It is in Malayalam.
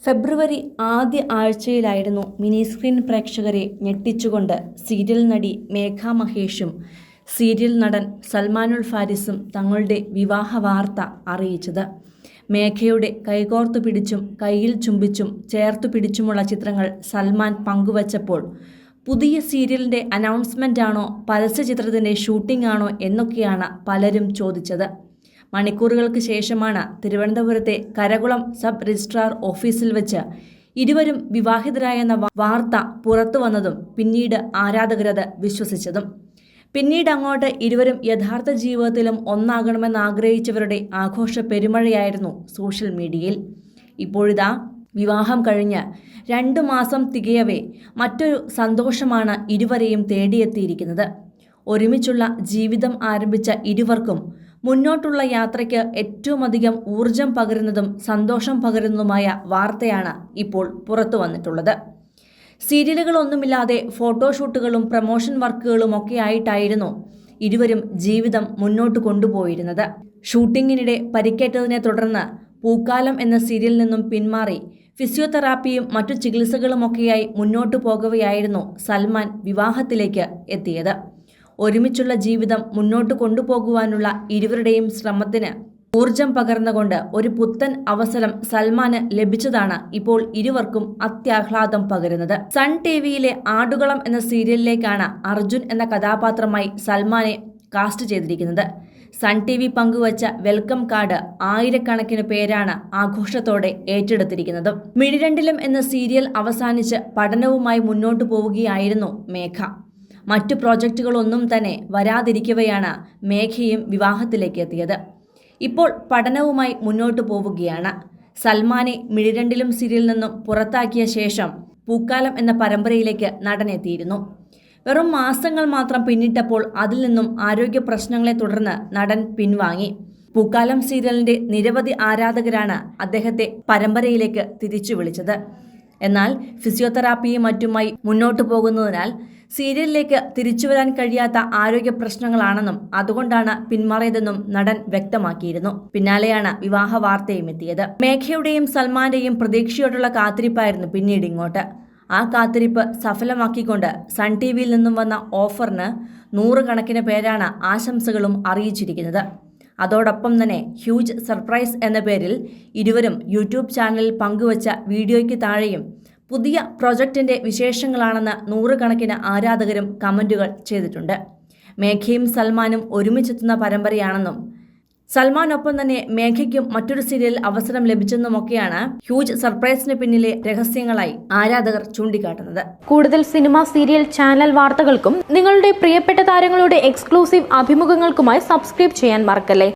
ഫെബ്രുവരി ആദ്യ ആഴ്ചയിലായിരുന്നു മിനി സ്ക്രീൻ പ്രേക്ഷകരെ ഞെട്ടിച്ചുകൊണ്ട് സീരിയൽ നടി മേഘ മഹേഷും സീരിയൽ നടൻ സൽമാനുൽ ഫാരിസും തങ്ങളുടെ വിവാഹ വാർത്ത അറിയിച്ചത്. മേഘയുടെ കൈകോർത്തു പിടിച്ചും കയ്യിൽ ചുംബിച്ചും ചേർത്തു പിടിച്ചുമുള്ള ചിത്രങ്ങൾ സൽമാൻ പങ്കുവച്ചപ്പോൾ പുതിയ സീരിയലിൻ്റെ അനൗൺസ്മെൻ്റ് ആണോ പരസ്യചിത്രത്തിൻ്റെ ഷൂട്ടിംഗ് ആണോ എന്നൊക്കെയാണ് പലരും ചോദിച്ചത്. മണിക്കൂറുകൾക്ക് ശേഷമാണ് തിരുവനന്തപുരത്തെ കരകുളം സബ് രജിസ്ട്രാർ ഓഫീസിൽ വെച്ച് ഇരുവരും വിവാഹിതരായെന്ന വാർത്ത പുറത്തു വന്നതും പിന്നീട് ആരാധകരത് വിശ്വസിച്ചതും. പിന്നീട് അങ്ങോട്ട് ഇരുവരും യഥാർത്ഥ ജീവിതത്തിലും ഒന്നാകണമെന്ന് ആഗ്രഹിച്ചവരുടെ ആഘോഷ പെരുമഴയായിരുന്നു സോഷ്യൽ മീഡിയയിൽ. ഇപ്പോഴിതാ വിവാഹം കഴിഞ്ഞ് 2 മാസം തികയവേ മറ്റൊരു സന്തോഷമാണ് ഇരുവരെയും തേടിയെത്തിയിരിക്കുന്നത്. ഒരുമിച്ചുള്ള ജീവിതം ആരംഭിച്ച ഇരുവർക്കും മുന്നോട്ടുള്ള യാത്രയ്ക്ക് ഏറ്റവുമധികം ഊർജം പകരുന്നതും സന്തോഷം പകരുന്നതുമായ വാർത്തയാണ് ഇപ്പോൾ പുറത്തു വന്നിട്ടുള്ളത്. സീരിയലുകളൊന്നുമില്ലാതെ ഫോട്ടോഷൂട്ടുകളും പ്രമോഷൻ വർക്കുകളും ഒക്കെ ആയിട്ടായിരുന്നു ഇരുവരും ജീവിതം മുന്നോട്ട് കൊണ്ടുപോയിരുന്നത്. ഷൂട്ടിങ്ങിനിടെ പരിക്കേറ്റതിനെ തുടർന്ന് പൂക്കാലം എന്ന സീരിയലിൽ നിന്നും പിന്മാറി ഫിസിയോതെറാപ്പിയും മറ്റു ചികിത്സകളുമൊക്കെയായി മുന്നോട്ടു പോകവെയായിരുന്നു സൽമാൻ വിവാഹത്തിലേക്ക് എത്തിയത്. ഒരുമിച്ചുള്ള ജീവിതം മുന്നോട്ട് കൊണ്ടുപോകുവാനുള്ള ഇരുവരുടെയും ശ്രമത്തിന് ഊർജം പകർന്നുകൊണ്ട് ഒരു പുത്തൻ അവസരം സൽമാന് ലഭിച്ചതാണ് ഇപ്പോൾ ഇരുവർക്കും അത്യാഹ്ലാദം പകരുന്നത്. സൺ ടിവിയിലെ ആടുകളം എന്ന സീരിയലിലേക്കാണ് അർജുൻ എന്ന കഥാപാത്രമായി സൽമാനെ കാസ്റ്റ് ചെയ്തിരിക്കുന്നത്. സൺ ടിവി പങ്കുവച്ച വെൽക്കം കാർഡ് ആയിരക്കണക്കിന് പേരാണ് ആഘോഷത്തോടെ ഏറ്റെടുത്തിരിക്കുന്നത്. മിഴിരണ്ടിലും എന്ന സീരിയൽ അവസാനിച്ച് പഠനവുമായി മുന്നോട്ടു പോവുകയായിരുന്നു മേഘ. മറ്റു പ്രോജക്റ്റുകളൊന്നും തന്നെ വരാതിരിക്കവെയാണ് മേഘയും വിവാഹത്തിലേക്ക് എത്തിയത്. ഇപ്പോൾ പഠനവുമായി മുന്നോട്ടു പോവുകയാണ്. സൽമാനെ മിഴിരണ്ടിലും സീരിയലിൽ നിന്നും പുറത്താക്കിയ ശേഷം പൂക്കാലം എന്ന പരമ്പരയിലേക്ക് നടനെത്തിയിരുന്നു. വെറും മാസങ്ങൾ മാത്രം പിന്നിട്ടപ്പോൾ അതിൽ നിന്നും ആരോഗ്യ പ്രശ്നങ്ങളെ തുടർന്ന് നടൻ പിൻവാങ്ങി. പൂക്കാലം സീരിയലിൻ്റെ നിരവധി ആരാധകരാണ് അദ്ദേഹത്തെ പരമ്പരയിലേക്ക് തിരിച്ചു വിളിച്ചത്. എന്നാൽ ഫിസിയോതെറാപ്പിയും മറ്റുമായി മുന്നോട്ടു പോകുന്നതിനാൽ സീരിയലിലേക്ക് തിരിച്ചുവരാൻ കഴിയാത്ത ആരോഗ്യ പ്രശ്നങ്ങളാണെന്നും അതുകൊണ്ടാണ് പിന്മാറിയതെന്നും നടൻ വ്യക്തമാക്കിയിരുന്നു. പിന്നാലെയാണ് വിവാഹ വാർത്തയും എത്തിയത്. മേഘയുടെയും സൽമാന്റെയും പ്രതീക്ഷയോടുള്ള കാത്തിരിപ്പായിരുന്നു പിന്നീട് ഇങ്ങോട്ട്. ആ കാത്തിരിപ്പ് സഫലമാക്കിക്കൊണ്ട് സൺ ടിവിയിൽ നിന്നും വന്ന ഓഫറിന് 100 കണക്കിന് പേരാണ് ആശംസകളും അറിയിച്ചിരിക്കുന്നത്. അതോടൊപ്പം തന്നെ ഹ്യൂജ് സർപ്രൈസ് എന്ന പേരിൽ ഇരുവരും യൂട്യൂബ് ചാനലിൽ പങ്കുവച്ച വീഡിയോയ്ക്ക് താഴെയും പുതിയ പ്രൊജക്റ്റിൻ്റെ വിശേഷങ്ങളാണെന്ന് 100 കണക്കിന് ആരാധകരും കമൻറ്റുകൾ ചെയ്തിട്ടുണ്ട്. മേഘയും സൽമാനും ഒരുമിച്ചെത്തുന്ന പരമ്പരയാണെന്നും സൽമാനൊപ്പം തന്നെ മേഘയ്ക്കും മറ്റൊരു സീരിയൽ അവസരം ലഭിച്ചെന്നുമൊക്കെയാണ് ഹ്യൂജ് സർപ്രൈസിന് പിന്നിലെ രഹസ്യങ്ങളായി ആരാധകർ ചൂണ്ടിക്കാട്ടുന്നത്. കൂടുതൽ സിനിമ, സീരിയൽ, ചാനൽ വാർത്തകൾക്കും നിങ്ങളുടെ പ്രിയപ്പെട്ട താരങ്ങളുടെ എക്സ്ക്ലൂസീവ് അഭിമുഖങ്ങൾക്കുമായി സബ്സ്ക്രൈബ് ചെയ്യാൻ മറക്കല്ലേ.